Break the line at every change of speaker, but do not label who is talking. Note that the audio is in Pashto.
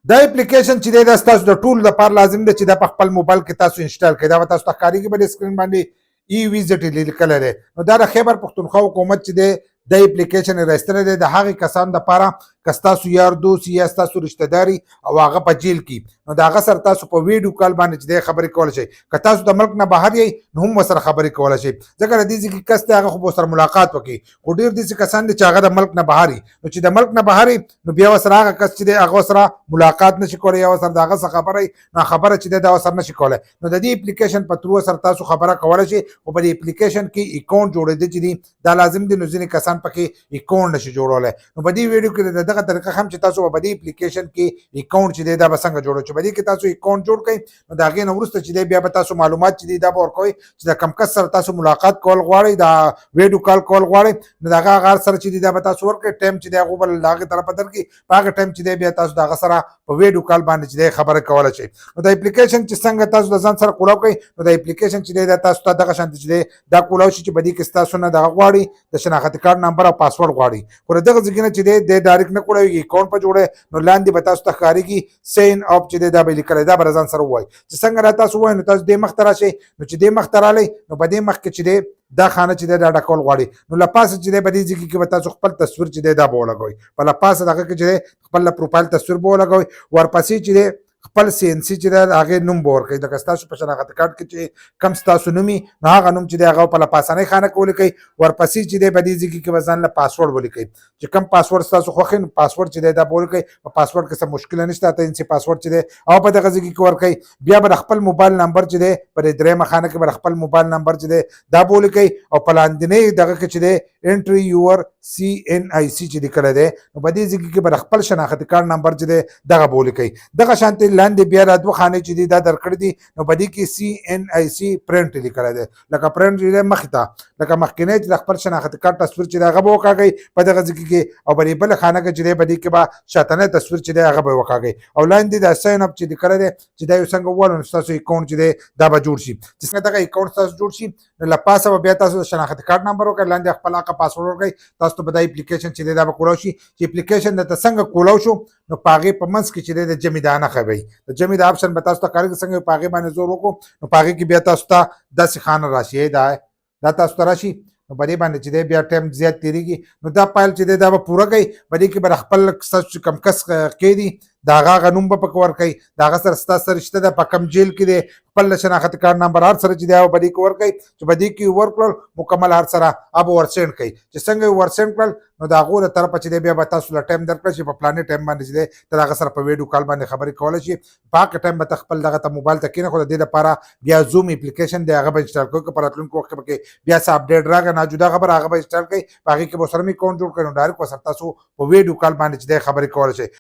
دا اپلیکیشن چې دی دا ستاسو د ټول لپاره لازم دی چې دا په خپل موبایل کې تاسو انسټال کړئ. دا به تاسو ته ښکارېږي په سکرین باندې ای ویزټ لیکلی دی. نو دا د خیبر پختونخوا حکومت چې دی د اپلیکیشن راایستلی دی د هغې کسانو دپاره که ستاسو یار دوست یا ستاسو رشته داري او هغه په جیل کې نو د هغه سره تاسو په ویډیو کال باندې چې دی خبرې کولی شئ. که تاسو د ملک نه بهر یئ نو هم ورسره خبرې کولی شئ. ځکه د دې ځای کې کس دی هغه خو به ورسره ملاقات وکړي، خو ډېر داسې کسان دي چې هغه د ملک نه بهر وي. نو چې د ملک نه بهر وي نو بیا ورسره هغه کس چې دی هغه ورسره ملاقات نشي کولی یا ورسره د هغه څه خبره وي نو خبره چې دی دا ورسره نشي کولی. نو د دې اپلیکیشن په ترو سره تاسو خبره کولی شئ. خو په دې اپلیکیشن کې اکاؤنٹ جوړېدل چې دي دا لازم دي. نو ځینې کسان پکې اکاؤنٹ نشي جوړولی. نو په دې ویډیو کې د دغه طریقه هم چې تاسو په دې اپلیکیشن کې اکاؤنٹ چې دی دا به څنګه جوړوئ. چې په دې کې تاسو اکاؤنٹ جوړ کړئ نو د هغې نه وروسته چې دی بیا به تاسو معلومات چې دي دا به ورکوئ چې د کوم کس سره تاسو ملاقات کول غواړئ، دا ویډیو کال کول غواړئ نو د هغه هغه سره چې دی دا به تاسو ورکړئ. ټایم چې دی هغه به له هغې طرفه درکړي، په هغه ټایم چې دی بیا تاسو د هغه سره په ویډیو کال باندې چې دی خبره کولی شئ. نو د اپلیکیشن چې څنګه تاسو د ځان سره کولاو کړئ نو د اپلیکیشن چې دی دا تاسو ته دغه شانتې چې دی دا کولاو شي چې په دې کې ستاسو نه دغه غواړي د شناختي کارت نمبر او پاسورډ غواړي. خو د دغه ځای نه چې دی ډایرکټ نه کولاوي اکاؤنٹ په جوړی نو لاندې به تاسو ته ښکارېږي ساین اپ چې دی دا به لیکلی دا به ځان سره ووایي چې څنګه را تاسو ووایي نو تاسو دې مخ ته راشئ. نو چې دې مخ ته رالی نو په دې مخ کې چې دی دا خانه چې دی دا ډکول غواړي نو له پاسه چې دی په دې ځای کې به تاسو خپل تصویر چې دی دا به ولګوئ. په له پاسه دغه کې چې دی خپل پروفایل تصویر به ولګوئ. ورپسې چې دی خپل سی ان سی چې دی هغې نوم به ورکوئ. لکه ستاسو په شناختي کارت کې چې کم ستاسو نوم وي نو هغه نوم چې دی هغه په له پاسنۍ خانه کې ولیکئ. ورپسې چې دی په دې ځای کې به ځان له پاسورډ ولیکئ چې کم پاسورډ ستاسو خوښ وي نو پاسورډ چې دی دا به ولیکئ. په پاسورډ کې څه مشکله نشته، اته انچي پاسورډ چې دی او په دغه ځای کې ورکئ. بیا به د خپل موبایل نمبر چې دی په دې درېیمه خانه کې به د خپل موبایل نمبر چې دی دا به ولیکئ او په لاندنۍ دغه کې چې دی انټري یور سی ان آی سی چې لیکلی دی نو په دې ځای کې به د خپل شناختي کارت نمبر چې دی دغه به ولیکئ. دغه شانتې لاندې بیا را دوه خانې چې دي دا درکړي دي نو په دې کې سی ان آی سی پرنټ لیکلی دی. لکه پرنټ چې دی مخې ته لکه مخکینی چې د خپل شناختي کارت تصویر چې دی هغه به وکاږئ په دغه ځای کې او په دې بله خانه کې چې دی په دې کې به شاتنی تصویر چې دی هغه به وکاږئ او لاندې دا ساین اپ چې لیکلی دی چې دا یو څنګه ووالو نو ستاسو اکاؤنٹ چې دی دا به جوړ شي. چې څنګه دغه اکاؤنٹ ستاسو جوړ شي نو له پاسه به بیا تاسو د شناختي کارت نمبر وکړئ، لاندې خپل هغه پاسورډ ورکړئ. تاسو ته به دا اپلیکیشن چې دی دا به کولاو شي. چې اپلیکیشن درته څنګه کولاو شو نو په هغې په منځ کې چې دی د جمع دا نښه وي د جمع دا آپشن به تاسو ته ښکارېږي. څنګه په هغې باندې زور وکړو نو په هغې کې بیا تاسو ته داسې خانه راشي دا تاسو ته راشي نو په دې باندې چې دی بیا ټایم زیات تېرېږي نو دا فایل چې دی دا به پوره کوئ. په دې کې به د خپل ستاسو چې کوم کس قیدي د هغه نوم به پکې ورکوئ، د هغه سره ستاسو سره رشته ده په کوم جیل کې دی خپل شناختي کارت نمبر هر سره چې دی هغه په دې کې ورکوئ. چې په دې کې ورکړل مکمل هر سره هغه به ورسینډ کوئ. چې څنګه یې ورسینډ کړل نو د هغو له طرفه چې دی بیا به تاسو له ټایم درکړه چې په پلانې ټایم باندې چې دی ته د هغه سره په ویډیو کال باندې خبرې کولی شي. په هغه ټایم به ته خپل دغه ته موبایل ته کښېنه. خو د دې لپاره بیا زوم اپلیکیشن دی هغه به انسټال کوئ. که په راتلونکي وخت کې پکې بیا څه اپډیټ راغی ناجوده خبره هغه به انسټال کوئ. په هغې کې به ورسره مې اکاؤنټ جوړ کړئ نو ډایرکټ به سره تاسو په ویډیو کال باندې چې دی خبرې کولی شئ.